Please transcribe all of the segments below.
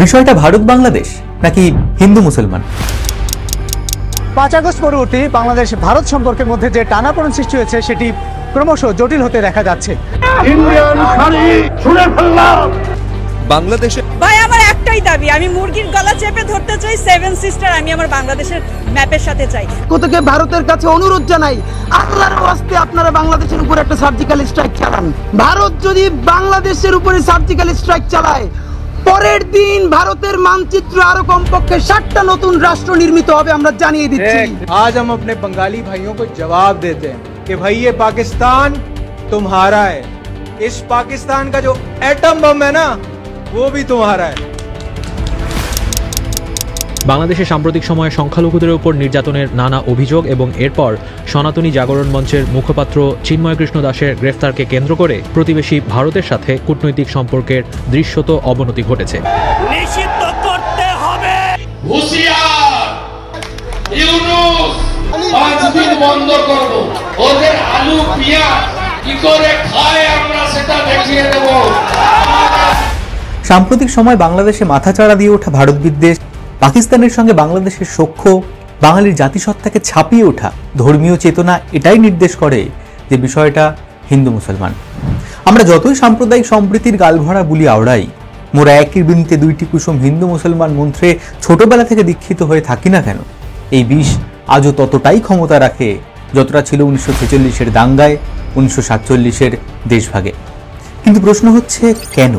বিষয়টা ভারত বাংলাদেশ নাকি হিন্দু মুসলমান? 5 আগস্ট পরবর্তী বাংলাদেশ ভারত সম্পর্কের মধ্যে যে টানাপোড়েন সৃষ্টি হয়েছে সেটি ক্রমশ জটিল হতে দেখা যাচ্ছে। বাংলাদেশে ভাই আমার একটাই দাবি, আমি মুরগির গলা চেপে ধরতে চাই, 7 সিস্টার আমি আমার বাংলাদেশের ম্যাপের সাথে চাই। কোথাকে ভারতের কাছে অনুরোধ জানাই, আল্লাহর ওয়াস্তে আপনারা বাংলাদেশের উপর একটা সার্জিক্যাল স্ট্রাইক চালান। ভারত যদি বাংলাদেশের উপরে সার্জিক্যাল স্ট্রাইক চালায়, পরের দিন ভারতের মানচিত্র আরো কমপক্ষে 7টা নতুন রাষ্ট্র নির্মিত হবে, আমরা জানিয়ে দিচ্ছি। आज हम अपने बंगाली भाइयों को जवाब देते हैं कि भाई ये पाकिस्तान तुम्हारा है, इस पाकिस्तान का जो एटम बम है ना वो भी तुम्हारा है। বাংলাদেশে সাম্প্রতিক সময়ে সংখ্যালঘুদের উপর নির্যাতনের নানা অভিযোগ এবং এরপর সনাতনী জাগরণ মঞ্চের মুখপাত্র চিন্ময় কৃষ্ণ দাসের গ্রেফতারকে কেন্দ্র করে প্রতিবেশী ভারতের সাথে কূটনৈতিক সম্পর্কের দৃশ্যত অবনতি ঘটেছে। নিষিদ্ধ করতে হবে। হুঁশিয়ার, ইউনূস 5 দিন বন্ধ করব, ওদের আলু পেঁয়াজ কি করে খায় আমরা সেটা দেখিয়ে দেব। সাম্প্রতিক সময় বাংলাদেশে মাথাচাড়া দিয়ে ওঠা ভারত বিদ্বেষ, পাকিস্তানের সঙ্গে বাংলাদেশের সখ্য, বাঙালির জাতিসত্তাকে ছাপিয়ে ওঠা ধর্মীয় চেতনা এটাই নির্দেশ করে যে বিষয়টা হিন্দু মুসলমান। আমরা যতই সাম্প্রদায়িক সম্প্রীতির গালভরা বুলি আওড়াই, মোরা একই বৃন্তে দুইটি কুসুম হিন্দু মুসলমান মন্ত্রে ছোটবেলা থেকে দীক্ষিত হয়ে থাকি না কেন, এই বিষ আজও ততটাই ক্ষমতা রাখে যতটা ছিল 1946-এর দাঙ্গায়, 1947-এর দেশভাগে। কিন্তু প্রশ্ন হচ্ছে কেন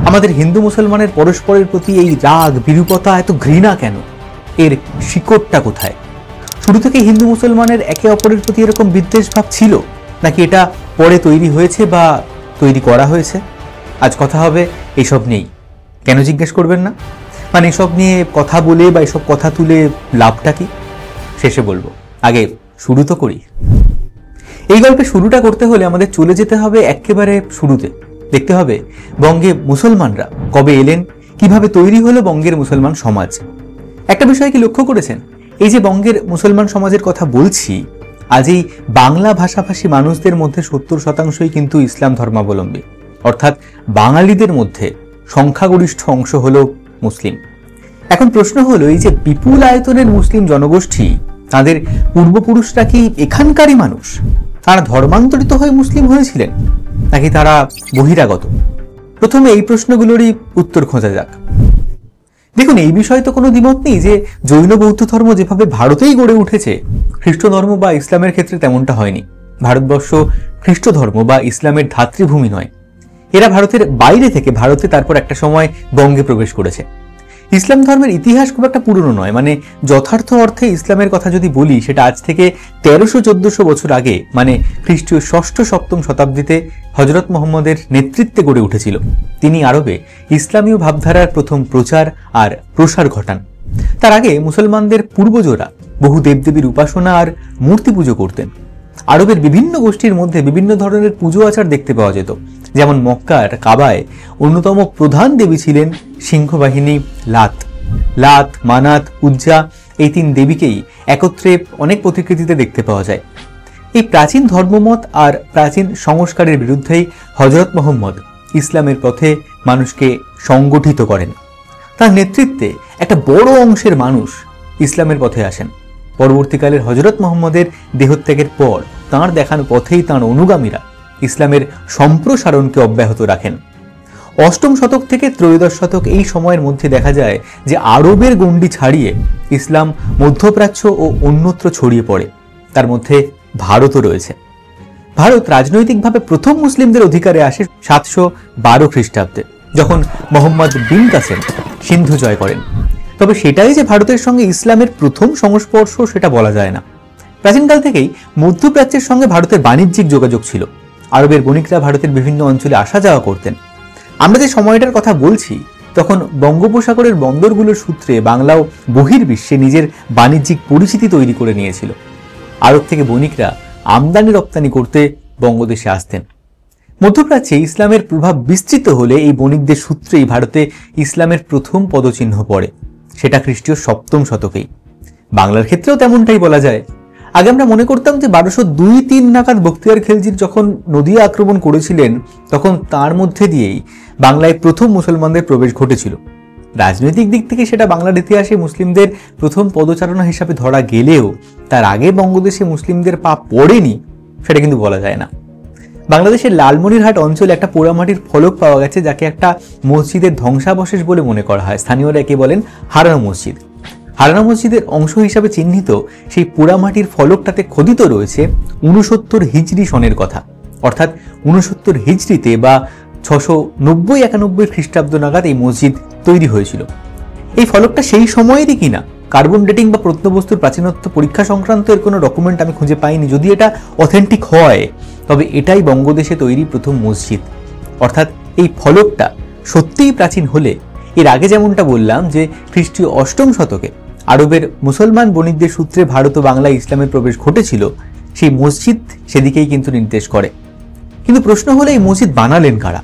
আমাদের হিন্দু মুসলমানের পরস্পরের প্রতি এই রাগ, বিরূপতা, এত ঘৃণা কেন? এর শিকড়টা কোথায়? শুরু থেকে হিন্দু মুসলমানের একে অপরের প্রতি এরকম বিদ্বেষ ভাব ছিল, নাকি এটা পরে তৈরি হয়েছে বা তৈরি করা হয়েছে? আজ কথা হবে এসব নিয়েই। কেন জিজ্ঞেস করবেন না? মানে এসব নিয়ে কথা বলে বা এসব কথা তুলে লাভটা কি? শেষে বলবো, আগে শুরু তো করি। এই গল্পে শুরুটা করতে হলে আমাদের চলে যেতে হবে একেবারে শুরুতে। দেখতে হবে বঙ্গে মুসলমানরা কবে এলেন, কিভাবে তৈরি হলো বঙ্গের মুসলমান সমাজ। একটা বিষয় কি লক্ষ্য করেছেন, এই যে বঙ্গের মুসলমান সমাজের কথা বলছি, আজ এই বাংলা ভাষাভাষী মানুষদের মধ্যে 70% কিন্তু ইসলাম ধর্মাবলম্বী, অর্থাৎ বাঙালিদের মধ্যে সংখ্যাগরিষ্ঠ অংশ হলো মুসলিম। এখন প্রশ্ন হলো, এই যে বিপুল আয়তনের মুসলিম জনগোষ্ঠী, তাদের পূর্বপুরুষরা কি এখানকারই মানুষ? তারা ধর্মান্তরিত হয়ে মুসলিম হয়েছিলেন নাকি তারা বহিরাগত? প্রথমে এই প্রশ্নগুলোরই উত্তর খোঁজা যাক। দেখুন, এই বিষয়ে তো কোনো দ্বিমত নেই যে জৈন বৌদ্ধ ধর্ম যেভাবে ভারতেই গড়ে উঠেছে, খ্রিস্ট ধর্ম বা ইসলামের ক্ষেত্রে তেমনটা হয়নি। ভারতবর্ষ খ্রিস্ট ধর্ম বা ইসলামের ধাত্রীভূমি নয়। এরা ভারতের বাইরে থেকে ভারতে তারপর একটা সময় বঙ্গে প্রবেশ করেছে। ইসলাম ধর্মের ইতিহাস খুব একটা পুরনো নয়, মানে যথার্থ অর্থে ইসলামের কথা যদি বলি, সেটা আজ থেকে 1300-1400 বছর আগে, মানে খ্রিস্টীয় 6ষ্ঠ-7ম শতাব্দীতে হযরত মুহাম্মদের নেতৃত্বে গড়ে উঠেছিল। তিনি আরবে ইসলামীয় ভাবধারার প্রথম প্রচার আর প্রসার ঘটান। তার আগে মুসলমানদের পূর্বজরা বহু দেবদেবীর উপাসনা আর মূর্তি পুজো করতেন। আরবের বিভিন্ন গোষ্ঠীর মধ্যে বিভিন্ন ধরনের পুজো আচার দেখতে পাওয়া যেত। যেমন মক্কার কাবায় অন্যতম প্রধান দেবী ছিলেন সিংহবাহিনী লাত, মানাত, উজ্জা, এই 3 দেবীকেই একত্রে অনেক প্রতিকৃতিতে দেখতে পাওয়া যায়। এই প্রাচীন ধর্মমত আর প্রাচীন সংস্কারের বিরুদ্ধেই হযরত মুহাম্মদ ইসলামের পথে মানুষকে সংগঠিত করেন। তার নেতৃত্বে একটা বড় অংশের মানুষ ইসলামের পথে আসেন। পরবর্তীকালের হযরত মুহাম্মদের দেহত্যাগের পর তাঁর দেখানো পথেই তাঁর অনুগামীরা ইসলামের সম্প্রসারণকে অব্যাহত রাখেন। 8ম শতক থেকে 3ত্রয়োদশ শতক, এই সময়ের মধ্যে দেখা যায় যে আরবের গণ্ডি ছাড়িয়ে ইসলাম মধ্যপ্রাচ্য ও অন্যত্র ছড়িয়ে পড়ে। তার মধ্যে ভারতও রয়েছে। ভারত রাজনৈতিকভাবে প্রথম মুসলিমদের অধিকারে আসে 712 খ্রিস্টাব্দে, যখন মোহাম্মদ বিন কাসেম সিন্ধু জয় করেন। তবে সেটাই যে ভারতের সঙ্গে ইসলামের প্রথম সংস্পর্শ, সেটা বলা যায় না। প্রাচীনকাল থেকেই মধ্যপ্রাচ্যের সঙ্গে ভারতের বাণিজ্যিক যোগাযোগ ছিল। আরবের বণিকরা ভারতের বিভিন্ন অঞ্চলে আসা যাওয়া করতেন। আমরা যে সময়টার কথা বলছি, তখন বঙ্গোপসাগরের বন্দরগুলোর সূত্রে বাংলাও বহির্বিশ্বে নিজের বাণিজ্যিক পরিচিতি তৈরি করে নিয়েছিল। আরব থেকে বণিকরা আমদানি রপ্তানি করতে বঙ্গদেশে আসতেন। মধ্যপ্রাচ্যে ইসলামের প্রভাব বিস্তৃত হলে এই বণিকদের সূত্রেই ভারতে ইসলামের প্রথম পদচিহ্ন পড়ে, সেটা খ্রিস্টীয় 7ম শতকেই। বাংলার ক্ষেত্রেও তেমনটাই বলা যায়। আগে আমরা মনে করতাম যে 1202-3 নাগাদ বখতিয়ার খিলজির যখন নদিয়া আক্রমণ করেছিলেন, তখন তার মধ্যে দিয়েই বাংলায় প্রথম মুসলমানদের প্রবেশ ঘটেছিল। রাজনৈতিক দিক থেকে সেটা বাংলার ইতিহাসে মুসলিমদের প্রথম পদচারণা হিসাবে ধরা গেলেও তার আগে বঙ্গদেশে মুসলিমদের পা পড়েনি সেটা কিন্তু বলা যায় না। বাংলাদেশের লালমনিরহাট অঞ্চলে একটা পোড়ামাটির ফলক পাওয়া গেছে, যাকে একটা মসজিদের ধ্বংসাবশেষ বলে মনে করা হয়। স্থানীয়রা একে বলেন হারানো মসজিদ। হারানো মসজিদের অংশ হিসাবে চিহ্নিত সেই পোড়ামাটির ফলকটাতে খোদিত রয়েছে 69 হিজরি সনের কথা, অর্থাৎ 69 হিজরিতে বা 690-91 খ্রিস্টাব্দ নাগাদ এই মসজিদ তৈরি হয়েছিল। এই ফলকটা সেই সময়েরই কিনা কার্বন ডেটিং বা প্রত্নবস্তুর প্রাচীনত্ব পরীক্ষা সংক্রান্ত এর কোনো ডকুমেন্ট আমি খুঁজে পাইনি। যদি এটা অথেন্টিক হয় তবে এটাই বঙ্গদেশে তৈরি প্রথম মসজিদ। অর্থাৎ এই ফলকটা সত্যিই প্রাচীন হলে এর আগে যেমনটা বললাম যে খ্রিস্টীয় 8ম শতকে আরবের মুসলমান বণিকদের সূত্রে ভারত ও বাংলায় ইসলামের প্রবেশ ঘটেছিল, সেই মসজিদ সেদিকেই কিন্তু নির্দেশ করে। কিন্তু প্রশ্ন হলো এই মসজিদ বানালেন কারা?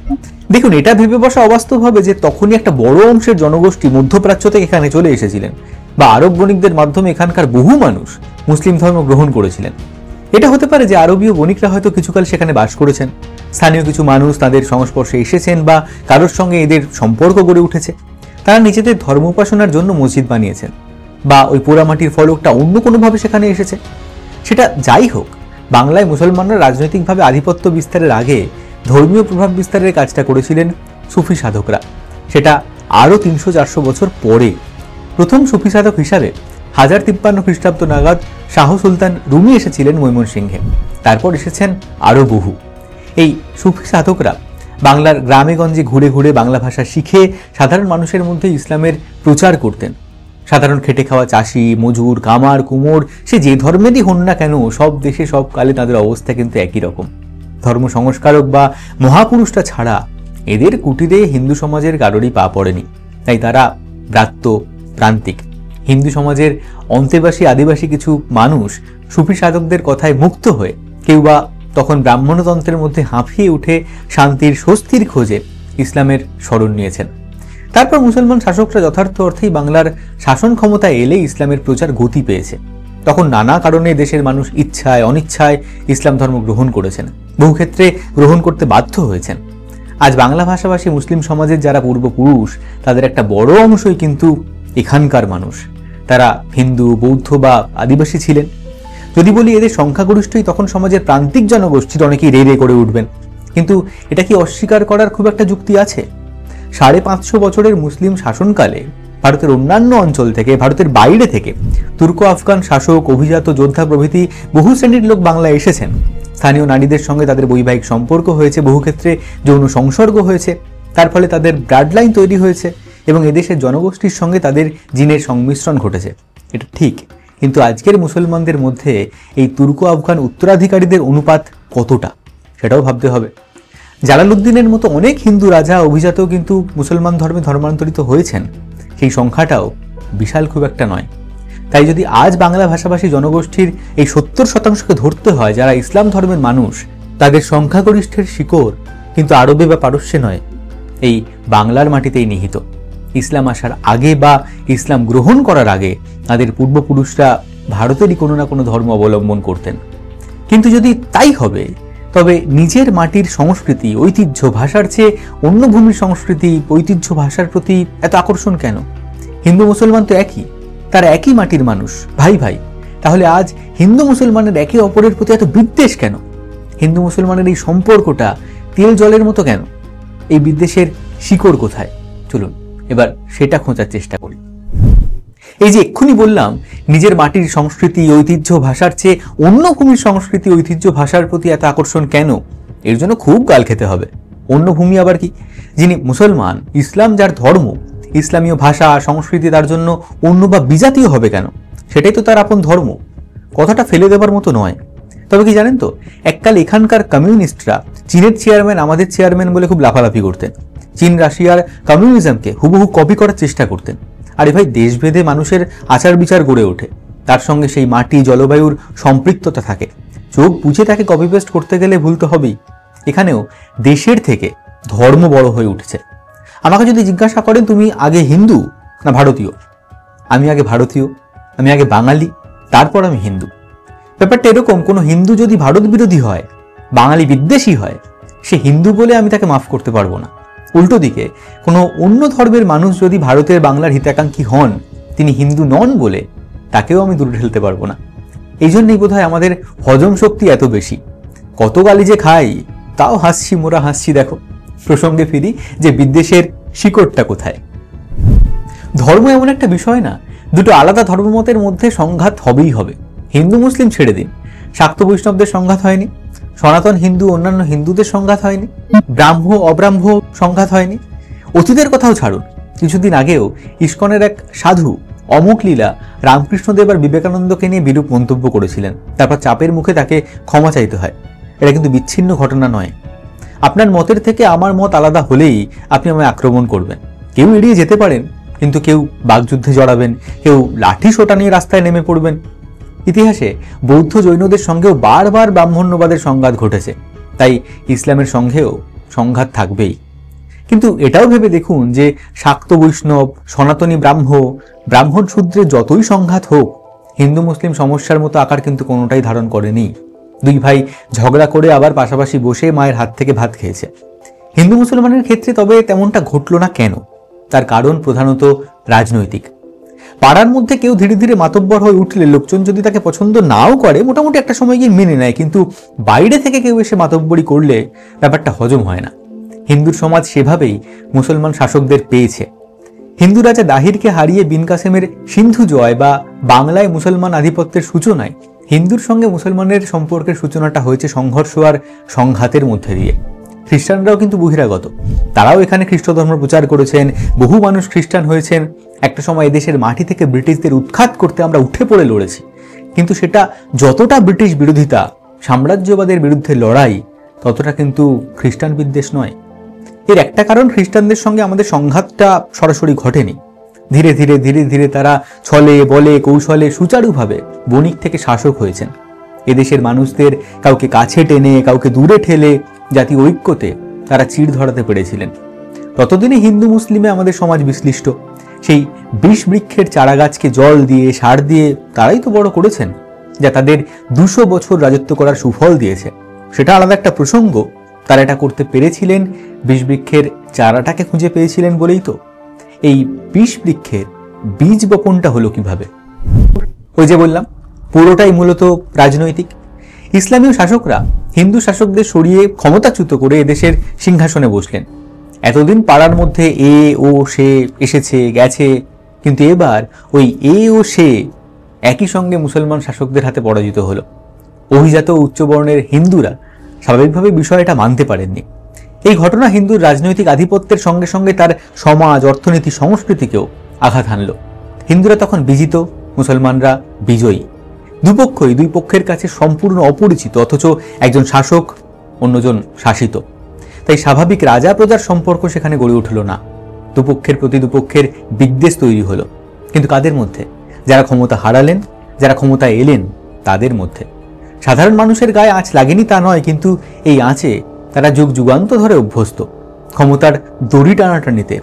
দেখুন, এটা ভেবে বসা অবাস্তব হবে যে তখনই একটা বড় অংশের জনগোষ্ঠী মধ্যপ্রাচ্য থেকে এখানে চলে এসেছিলেন বা আরব বণিকদের মাধ্যমে এখানকার বহু মানুষ মুসলিম ধর্ম গ্রহণ করেছিলেন। এটা হতে পারে যে আরবীয় বণিকরা হয়তো কিছুকাল সেখানে বাস করেছেন, স্থানীয় কিছু মানুষ তাদের সংস্পর্শে এসেছেন বা কারোর সঙ্গে এদের সম্পর্ক গড়ে উঠেছে, তারা নিজেদের ধর্ম উপাসনার জন্য মসজিদ বানিয়েছেন, বা ওই পোড়ামাটির ফলকটা অন্য কোনোভাবে সেখানে এসেছে। সেটা যাই হোক, বাংলায় মুসলমানরা রাজনৈতিকভাবে আধিপত্য বিস্তারের আগে ধর্মীয় প্রভাব বিস্তারের কাজটা করেছিলেন সুফি সাধকরা। সেটা আরও 300-400 বছর পরে। প্রথম সুফি সাধক হিসাবে 1053 খ্রিস্টাব্দ নাগাদ শাহ সুলতান রুমি এসেছিলেন ময়মনসিংহে। তারপর এসেছেন আরও বহু। এই সুফি সাধকরা বাংলার গ্রামে গঞ্জে ঘুরে ঘুরে বাংলা ভাষা শিখে সাধারণ মানুষের মধ্যে ইসলামের প্রচার করতেন। সাধারণ খেটে খাওয়া চাষি, মজুর, কামার, কুমোর, সে যে ধর্মেরই হন না কেন, সব দেশে সব কালে তাদের অবস্থা কিন্তু একই রকম। ধর্ম সংস্কারক বা মহাপুরুষটা ছাড়া এদের কুটিরে হিন্দু সমাজের কারোরই পা পড়েনি। তাই তারা ব্রাত্য, প্রান্তিক। হিন্দু সমাজের অন্তেবাসী আদিবাসী কিছু মানুষ সুফি সাধকদের কথায় মুক্ত হয়ে কেউ বা তখন ব্রাহ্মণতন্ত্রের মধ্যে হাঁফিয়ে উঠে শান্তির স্বস্তির খোঁজে ইসলামের শরণ নিয়েছেন। তারপর মুসলমান শাসকরা যথার্থ অর্থেই বাংলার শাসন ক্ষমতায় এলে ইসলামের প্রচার গতি পেয়েছে। তখন নানা কারণে দেশের মানুষ ইচ্ছায় অনিচ্ছায় ইসলাম ধর্ম গ্রহণ করেছেন, বহু ক্ষেত্রে গ্রহণ করতে বাধ্য হয়েছেন। আজ বাংলা ভাষাভাষী মুসলিম সমাজের যারা পূর্বপুরুষ, তাদের একটা বড় অংশই কিন্তু এখানকার মানুষ। তারা হিন্দু, বৌদ্ধ বা আদিবাসী ছিলেন। যদি বলি এদের সংখ্যাগরিষ্ঠই তখন সমাজের প্রান্তিক জনগোষ্ঠীর অনেকেই রে রে করে উঠবেন, কিন্তু এটা কি অস্বীকার করার খুব একটা যুক্তি আছে? 550 বছরের মুসলিম শাসনকালে ভারতের অন্যান্য অঞ্চল থেকে, ভারতের বাইরে থেকে তুর্কো আফগান শাসক, অভিজাত যোদ্ধা প্রভৃতি বহু শ্রেণীর লোক বাংলায় এসেছেন। স্থানীয় নারীদের সঙ্গে তাদের বৈবাহিক সম্পর্ক হয়েছে, বহু ক্ষেত্রে যৌন সংসর্গ হয়েছে, তার ফলে তাদের ব্লাড লাইন তৈরি হয়েছে এবং এদেশের জনগোষ্ঠীর সঙ্গে তাদের জিনের সংমিশ্রণ ঘটেছে। এটা ঠিক, কিন্তু আজকের মুসলমানদের মধ্যে এই তুর্কো আফগান উত্তরাধিকারীদের অনুপাত কতটা সেটাও ভাবতে হবে। জালালউদ্দিনের মতো অনেক হিন্দু রাজা অভিজাতও কিন্তু মুসলমান ধর্মে ধর্মান্তরিত হয়েছেন। সেই সংখ্যাটাও বিশাল খুব একটা নয়। তাই যদি আজ বাংলা ভাষাভাষী জনগোষ্ঠীর এই 70% ধরতে হয় যারা ইসলাম ধর্মের মানুষ, তাদের সংখ্যাগরিষ্ঠের শিকড় কিন্তু আরবে বা পারস্যে নয়, এই বাংলার মাটিতেই নিহিত। ইসলাম আসার আগে বা ইসলাম গ্রহণ করার আগে তাদের পূর্বপুরুষরা ভারতেরই কোনো না কোনো ধর্ম অবলম্বন করতেন। কিন্তু যদি তাই হবে, তবে নিজের মাটির সংস্কৃতি, ঐতিহ্য, ভাষার চেয়ে অন্য ভূমির সংস্কৃতি, ঐতিহ্য, ভাষার প্রতি এত আকর্ষণ কেন? হিন্দু মুসলমান তো একই, তারা একই মাটির মানুষ, ভাই ভাই। তাহলে আজ হিন্দু মুসলমানের একে অপরের প্রতি এত বিদ্বেষ কেন? হিন্দু মুসলমানের এই সম্পর্কটা তেল জলের মতো কেন? এই বিদ্বেষের শিকড় কোথায়? চলুন এবার সেটা খোঁজার চেষ্টা করি। এই যে এক্ষুনি বললাম নিজের মাটির সংস্কৃতি, ঐতিহ্য, ভাষার চেয়ে অন্য ভূমির সংস্কৃতি, ঐতিহ্য, ভাষার প্রতি এত আকর্ষণ কেন? এর জন্য খুব গাল খেতে হবে। অন্য ভূমি আবার কি? যিনি মুসলমান, ইসলাম যার ধর্ম, ইসলামীয় ভাষা সংস্কৃতি তার জন্য অন্য বা বিজাতীয় হবে কেন? সেটাই তো তার আপন ধর্ম। কথাটা ফেলে দেবার মতো নয়। তবে কি জানেন তো, এককাল এখানকার কমিউনিস্টরা চীনের চেয়ারম্যান আমাদের চেয়ারম্যান বলে খুব লাফালাফি করতেন। চীন রাশিয়ার কমিউনিজমকে হুবহু কপি করার চেষ্টা করতেন। আরে ভাই, দেশভেদে মানুষের আচার বিচার গড়ে ওঠে, তার সঙ্গে সেই মাটি জলবায়ুর সম্পৃক্ততা থাকে। চোখ বুঝে তাকে কপি পেস্ট করতে গেলে ভুল তো হবেই। এখানেও দেশের থেকে ধর্ম বড় হয়ে উঠেছে। আমাকে যদি জিজ্ঞাসা করেন তুমি আগে হিন্দু না ভারতীয়, আমি আগে ভারতীয়, আমি আগে বাঙালি, তারপর আমি হিন্দু। ব্যাপারটা এরকম, কোনো হিন্দু যদি ভারত বিরোধী হয়, বাঙালি বিদ্বেষী হয়, সে হিন্দু বলে আমি তাকে মাফ করতে পারবো না। উল্টো দিকে কোনো অন্য ধর্মের মানুষ যদি ভারতের বাংলার হিতাকাঙ্ক্ষী হন, তিনি হিন্দু নন বলে তাকেও আমি দূরে ঠেলতে পারবো না। এই জন্যই বোধহয় আমাদের হজম শক্তি এত বেশি। কত গালি যে খাই, তাও হাসছি, মোরা হাসছি। দেখো, প্রসঙ্গে ফিরি যে বিদ্বেষের শিকড়টা কোথায়। ধর্ম এমন একটা বিষয় না, দুটো আলাদা ধর্মমতের মধ্যে সংঘাত হবেই হবে। হিন্দু মুসলিম ছেড়ে দিন, শাক্ত বৈষ্ণবদের সংঘাত হয়নি, সনাতন হিন্দু অন্যান্য হিন্দুদের সংঘাত হয়নি, ব্রাহ্ম অব্রাহ্ম সংঘাত হয়নি। অতীতের কথাও ছাড়ুন, কিছুদিন আগেও ইস্কনের এক সাধু অমুক লীলা রামকৃষ্ণদেব আর বিবেকানন্দকে নিয়ে বিরূপ মন্তব্য করেছিলেন, তারপর চাপের মুখে তাকে ক্ষমা চাইতে হয়। এটা কিন্তু বিচ্ছিন্ন ঘটনা নয়। আপনার মতের থেকে আমার মত আলাদা হলেই আপনি আমায় আক্রমণ করবেন। কেউ এড়িয়ে যেতে পারেন, কিন্তু কেউ বাগযুদ্ধে জড়াবেন, কেউ লাঠি সোটা নিয়ে রাস্তায় নেমে পড়বেন। ইতিহাসে বৌদ্ধ জৈনদের সঙ্গেও বারবার ব্রাহ্মণ্যবাদের সংঘাত ঘটেছে, তাই ইসলামের সঙ্গেও সংঘাত থাকবেই। কিন্তু এটাও ভেবে দেখুন যে শাক্ত বৈষ্ণব, সনাতনী ব্রাহ্মণ শূদ্রের যতই সংঘাত হোক, হিন্দু মুসলিম সমস্যার মতো আকার কিন্তু কোনোটাই ধারণ করেনি। দুই ভাই ঝগড়া করে আবার পাশাপাশি বসে মায়ের হাত থেকে ভাত খেয়েছে। হিন্দু মুসলমানের ক্ষেত্রে তবে তেমনটা ঘটল না কেন? তার কারণ প্রধানত রাজনৈতিক। পাড়ার মধ্যে কেউ ধীরে ধীরে মাতব্বর হয়ে উঠলে লোকজন যদি তাকে পছন্দ নাও করে, মোটামুটি একটা সময় গিয়ে মেনে নেয়, কিন্তু বাইরে থেকে কেউ এসে মাতব্বরি করলে ব্যাপারটা হজম হয় না। হিন্দুর সমাজ সেভাবেই মুসলমান শাসকদের পেয়েছে। হিন্দু রাজা দাহিরকে হারিয়ে বিন কাসেমের সিন্ধু জয় বা বাংলায় মুসলমান আধিপত্যের সূচনায় হিন্দুর সঙ্গে মুসলমানের সম্পর্কের সূচনাটা হয়েছে সংঘর্ষ আর সংঘাতের মধ্যে দিয়ে। খ্রিস্টানরাও কিন্তু বহিরাগত, তারাও এখানে খ্রিস্ট ধর্ম প্রচার করেছেন, বহু মানুষ খ্রিস্টান হয়েছেন। একটা সময় এদেশের মাটি থেকে ব্রিটিশদের উৎখাত করতে আমরা উঠে পড়ে লড়েছি, কিন্তু সেটা যতটা ব্রিটিশ বিরোধিতা, সাম্রাজ্যবাদের বিরুদ্ধে লড়াই, ততটা কিন্তু খ্রিস্টান বিদ্বেষ নয়। এর একটা কারণ, খ্রিস্টানদের সঙ্গে আমাদের সংঘাতটা সরাসরি ঘটেনি। ধীরে ধীরে ধীরে ধীরে তারা ছলে বলে কৌশলে সুচারুভাবে বণিক থেকে শাসক হয়েছেন। এদেশের মানুষদের কাউকে কাছে টেনে কাউকে দূরে ঠেলে জাতীয় ঐক্যতে তারা চিড় ধরাতে পেরেছিলেন। ততদিনে হিন্দু মুসলিমে আমাদের সমাজ বিশ্লিষ্ট। সেই বিষ বৃক্ষের চারা গাছকে জল দিয়ে সার দিয়ে তারাই তো বড় করেছেন, যা তাদের 200 বছর রাজত্ব করার সুফল দিয়েছে। সেটা আলাদা একটা প্রসঙ্গ। তারা এটা করতে পেরেছিলেন, বিষ বৃক্ষের চারাটাকে খুঁজে পেয়েছিলেন বলেই তো। এই বিষ বৃক্ষের বীজ বপনটা হলো কিভাবে? ওই যে বললাম, পুরোটাই মূলত রাজনৈতিক। ইসলামীয় শাসকরা হিন্দু শাসকদের সরিয়ে ক্ষমতাচ্যুত করে এদেশের সিংহাসনে বসলেন। এতদিন পাড়ার মধ্যে এ ও সে এসেছে গেছে, কিন্তু এবার ওই এ ও সে একই সঙ্গে মুসলমান শাসকদের হাতে পরাজিত হলো। অভিজাত উচ্চবর্ণের হিন্দুরা স্বাভাবিকভাবে বিষয়টা মানতে পারেননি। এই ঘটনা হিন্দুর রাজনৈতিক আধিপত্যের সঙ্গে সঙ্গে তার সমাজ, অর্থনীতি, সংস্কৃতিকেও আঘাত হানল। হিন্দুরা তখন বিজিত, মুসলমানরা বিজয়ী। দুপক্ষই দুই পক্ষের কাছে সম্পূর্ণ অপরিচিত, অথচ একজন শাসক, অন্যজন শাসিত। তাই স্বাভাবিক রাজা প্রজার সম্পর্ক সেখানে গড়ে উঠল না। দুপক্ষের প্রতি দুপক্ষের বিদ্বেষ তৈরি হলো। কিন্তু কাদের মধ্যে? যারা ক্ষমতা হারালেন, যারা ক্ষমতায় এলেন, তাদের মধ্যে। সাধারণ মানুষের গায়ে আঁচ লাগেনি তা নয়, কিন্তু এই আঁচে তারা যুগ যুগান্ত ধরে অভ্যস্ত। ক্ষমতার দড়ি টানাটানিতে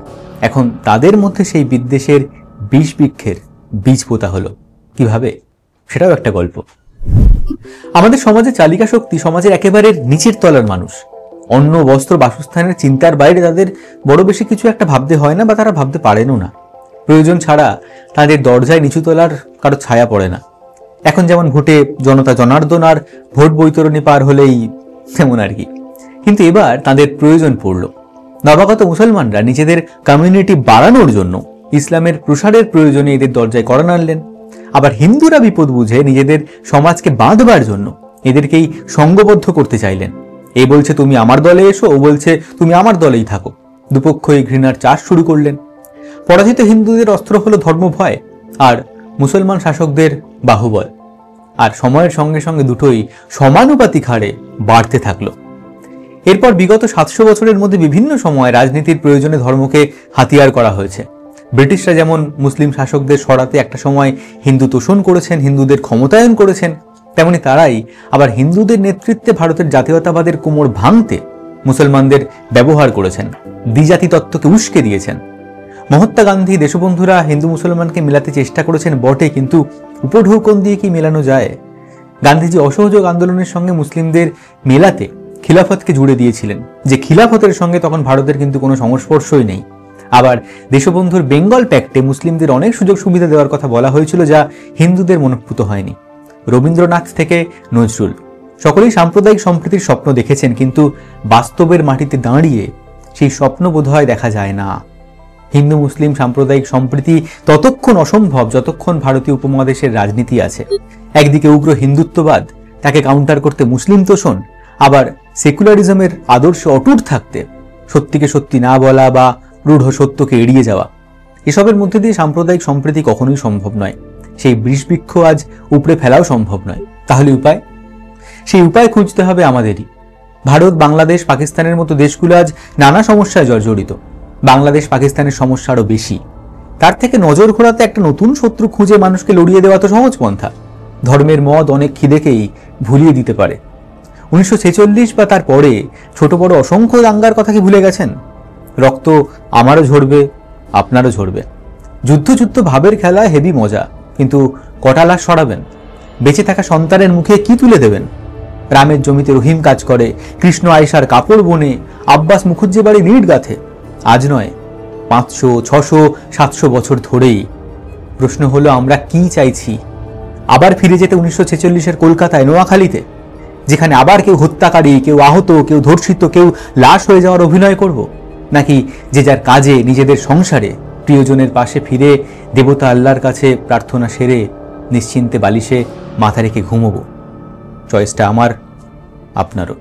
এখন তাদের মধ্যে সেই বিদ্বেষের বিষ বৃক্ষের বীজ পোতা হলো। কিভাবে? সেটাও একটা গল্প। আমাদের সমাজে চালিকা শক্তি সমাজের একেবারে নিচের তলার মানুষ। অন্ন, বস্ত্র, বাসস্থানের চিন্তার বাইরে তাদের বড় বেশি কিছু একটা ভাবতে হয় না, বা তারা ভাবতে পারেনও না। প্রয়োজন ছাড়া তাদের দরজায় নিচু তলার কারো ছায়া পড়ে না। এখন যেমন ভোটে জনতা জনার্দন আর ভোট বৈতরণী পার হলেই তেমন আর কি। কিন্তু এবার তাদের প্রয়োজন পড়ল। নবাগত মুসলমানরা নিজেদের কমিউনিটি বাড়ানোর জন্য ইসলামের প্রসারের প্রয়োজনে এদের দরজায় কড়া নাড়লেন। আবার হিন্দুরা বিপদ বুঝে নিজেদের সমাজকে বাঁধবার জন্য এদেরকেই সঙ্গবদ্ধ করতে চাইলেন। এ বলছে তুমি আমার দলে এসো, ও বলছে তুমি আমার দলেই থাকো। দুপক্ষই ঘৃণার চাষ শুরু করলেন। পরাজিত হিন্দুদের অস্ত্র হলো ধর্মভয়, আর মুসলমান শাসকদের বাহুবল। আর সময়ের সঙ্গে সঙ্গে দুটোই সমানুপাতিক হারে বাড়তে থাকলো। এরপর বিগত 700 বছরের মধ্যে বিভিন্ন সময় রাজনীতির প্রয়োজনে ধর্মকে হাতিয়ার করা হয়েছে। ব্রিটিশরা যেমন মুসলিম শাসকদের সরাতে একটা সময় হিন্দু তোষণ করেছেন, হিন্দুদের ক্ষমতায়ন করেছেন, তেমনি তারাই আবার হিন্দুদের নেতৃত্বে ভারতের জাতীয়তাবাদের কোমর ভাঙতে মুসলমানদের ব্যবহার করেছেন, দ্বিজাতি তত্ত্বকে উস্কে দিয়েছেন। মহাত্মা গান্ধী, দেশবন্ধুরা হিন্দু মুসলমানকে মেলাতে চেষ্টা করেছেন বটে, কিন্তু উপঢৌকন দিয়ে কি মেলানো যায়? গান্ধীজি অসহযোগ আন্দোলনের সঙ্গে মুসলিমদের মেলাতে খিলাফতকে জুড়ে দিয়েছিলেন, যে খিলাফতের সঙ্গে তখন ভারতের কিন্তু কোনো সংস্পর্শই নেই। আবার দেশবন্ধুর বেঙ্গল প্যাক্টে মুসলিমদের অনেক সুযোগ সুবিধা দেওয়ার কথা বলা হয়েছিল, যা হিন্দুদের মনঃপূত হয়নি। রবীন্দ্রনাথ থেকে নজরুল সকলেই সাম্প্রদায়িক সম্প্রীতির স্বপ্ন দেখেছেন, কিন্তু বাস্তবের মাটিতে দাঁড়িয়ে সেই স্বপ্ন বোধহয় দেখা যায় না। হিন্দু মুসলিম সাম্প্রদায়িক সম্প্রীতি ততক্ষণ অসম্ভব যতক্ষণ ভারতীয় উপমহাদেশের রাজনীতি আছে। একদিকে উগ্র হিন্দুত্ববাদ, তাকে কাউন্টার করতে মুসলিম তোষণ, আবার সেকুলারিজমের আদর্শে অটুট থাকতে সত্যিকে সত্যি না বলা বা রূঢ় সত্যকে এড়িয়ে যাওয়া, এসবের মধ্যে দিয়ে সাম্প্রদায়িক সম্প্রীতি কখনোই সম্ভব নয়। সেই বৃষবৃক্ষ আজ উপড়ে ফেলাও সম্ভব নয়। তাহলে উপায়? সেই উপায় খুঁজতে হবে আমাদেরই। ভারত, বাংলাদেশ, পাকিস্তানের মতো দেশগুলো আজ নানা সমস্যায় জর্জরিত। বাংলাদেশ পাকিস্তানের সমস্যা আরও বেশি। তার থেকে নজর ঘোরাতে একটা নতুন শত্রু খুঁজে মানুষকে লড়িয়ে দেওয়া তো সহজ পন্থা। ধর্মের মদ অনেক খিদেকেই ভুলিয়ে দিতে পারে। 1946 বা তার পরে ছোট বড় অসংখ্য দাঙ্গার কথা কি ভুলে গেছেন? রক্ত আমারও ঝরবে, আপনারও ঝরবে। যুদ্ধ ভাবের খেলা, হেভি মজা, কিন্তু কটা লাশ সরাবেন? বেঁচে থাকা সন্তানের মুখে কি তুলে দেবেন? রামের জমিতে রহিম কাজ করে, কৃষ্ণ আয়েশার কাপড় বোনে, আব্বাস মুখুজ্জে বাড়ি নিট গাথে। আজ নয়, 500, 600, 700 বছর ধরেই। প্রশ্ন হলো আমরা কি চাইছি? আবার ফিরে যেতে 1946-এর কলকাতায়, নোয়াখালীতে, যেখানে আবার কেউ হত্যাকারী, কেউ আহত, কেউ ধর্ষিত, কেউ লাশ হয়ে যাওয়ার অভিনয় করব? নাকি যে যার কাজে, নিজেদের সংসারে, প্রিয়জনের পাশে ফিরে দেবতা আল্লাহর কাছে প্রার্থনা সেরে নিশ্চিন্তে বালিশে মাথা রেখে ঘুমোবো? চয়েসটা আমার, আপনারও।